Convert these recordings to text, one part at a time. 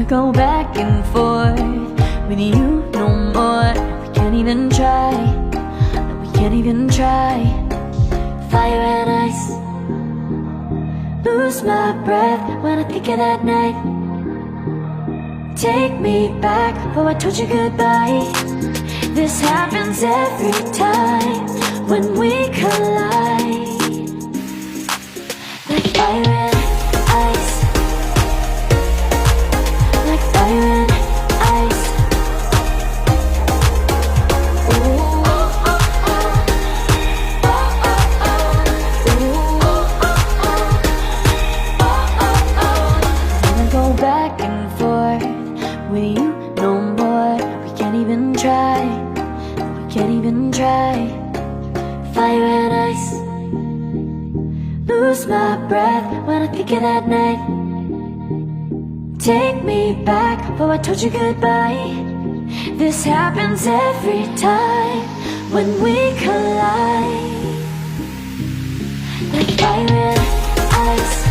go back and forth with you no more. We can't even try, no, we can't even try. Fire and ice, lose my breath when I think of that night. Take me back, oh I told you goodbye. This happens every time when we collide. Like fire and ice, like fire and ice. Ooh, oh, oh, oh. Oh, oh, oh. Ooh, oh, oh, oh. Oh, oh, oh. Wanna go back and forth with you no more. We can't even try, we can't even try. Fire and ice, lose my breath when I think of that night. Take me back, oh I told you goodbye. This happens every time when we collide. Like fire and ice.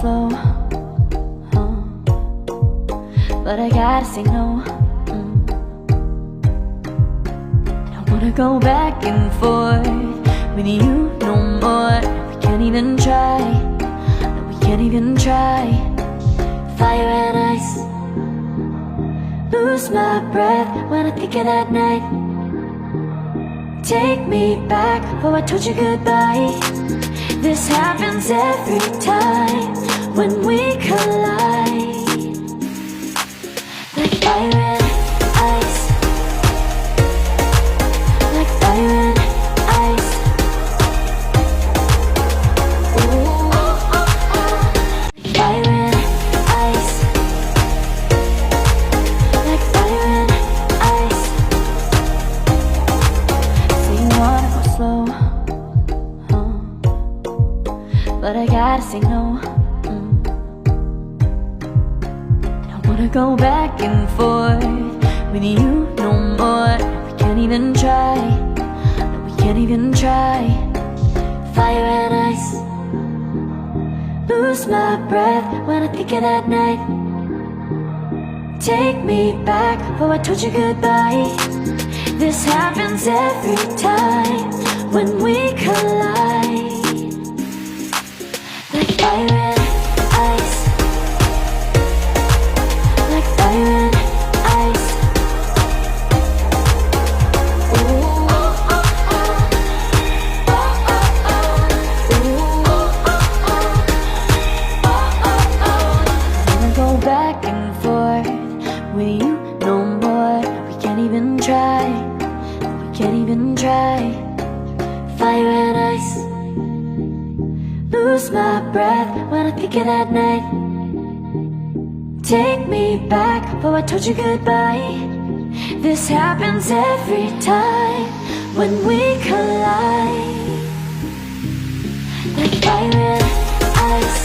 slow, but I gotta say no. Don't wanna go back and forth with you no more. We can't even try, no, we can't even try. Fire and ice, lose my breath when I think of that night. Take me back, oh I told you goodbye. This happens every time when we collide. Like fire and ice, like fire and ice. Ooh, fire and ice, like fire and ice. Say you wanna go slow, but I gotta say no. Don't wanna go back and forth with you no more. We can't even try, no, we can't even try. Fire and ice, lose my breath when I think of that night. Take me back, oh I told you goodbye. This happens every time when we collide. Like fire and ice, like fire and ice. Ooh, wanna go back and forth with you no more. We can't even try, we can't even try. Fire and ice, lose my breath when I think of that night. Take me back, oh I told you goodbye. This happens every time when we collide. Like fire and ice.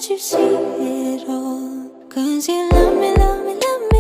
You see it all, 'cause you love me, love me, love me.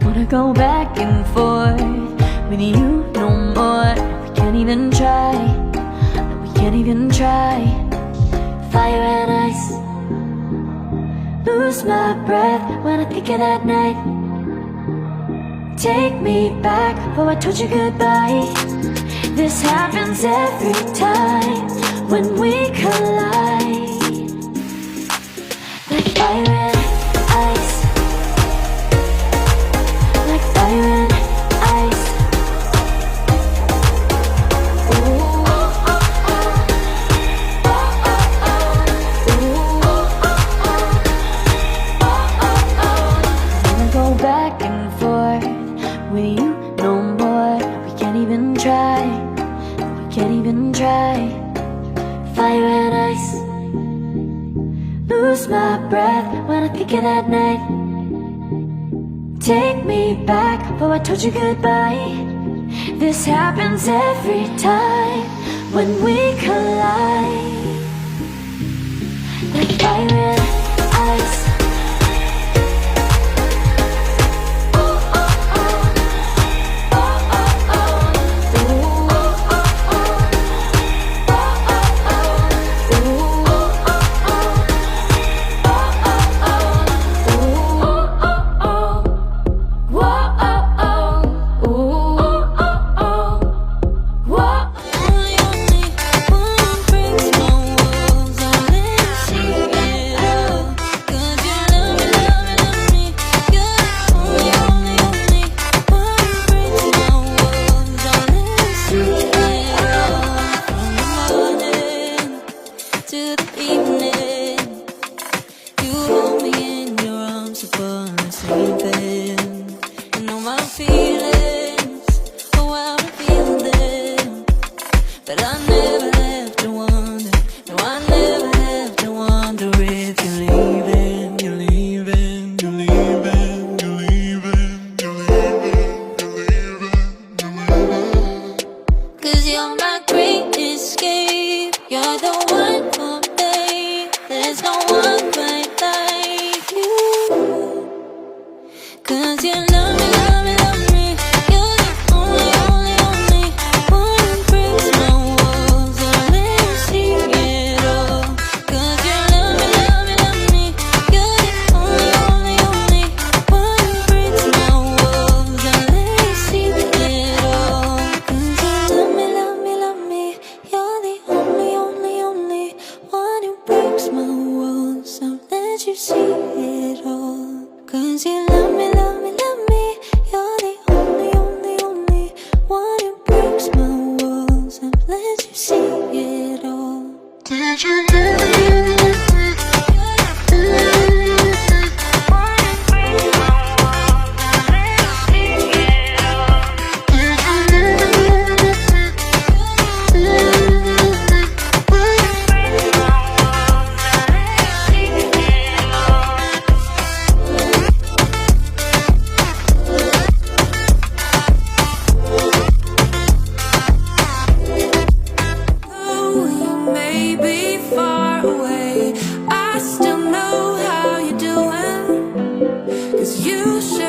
Wanna go back and forth with you no more. We can't even try, we can't even try. Fire and ice, lose my breath when I think of that night. Take me back, oh I told you goodbye. This happens every time when we collide. Like fire and ice, like fire and ice. Ooh, oh, oh, oh. Oh, oh, oh. Ooh, oh, oh, oh. Oh, oh, oh. Wanna go back and forth with you no more. We can't even try, we can't even try. Fire and ice, lose my breath when I think of that night. Take me back, oh I told you goodbye. This happens every time when we collide. Like fire and ice. Oh, oh, oh. Oh, oh, oh. Ooh, oh, oh, oh. Oh, oh, oh. Ooh, oh, oh, oh. To the evening, you hold me in your arms upon the sleeping. You know my feelings, oh how I'm feeling them. But I never have to wonder, no I never have to wonder if you're leaving, you're leaving, you're leaving, you're leaving, you're leaving, you're leaving, you're leaving. 'Cause you're my great escape, you're the one for me. There's no one quite like you. 'Cause you love me, love me, love me. You're the only, only, only one who breaks my walls and let me see it all. 'Cause you love me, love me, love me. You're the only, only, only one who breaks my walls and let me see it all. 'Cause you love me, love me, love me. You're the only, only, only one who breaks my walls and let you see it all. 'Cause you love me, love me, love me. You're the only, only, only one who breaks my walls and let you see it all. Did you you may be far away, I still know how you're doing. 'Cause you should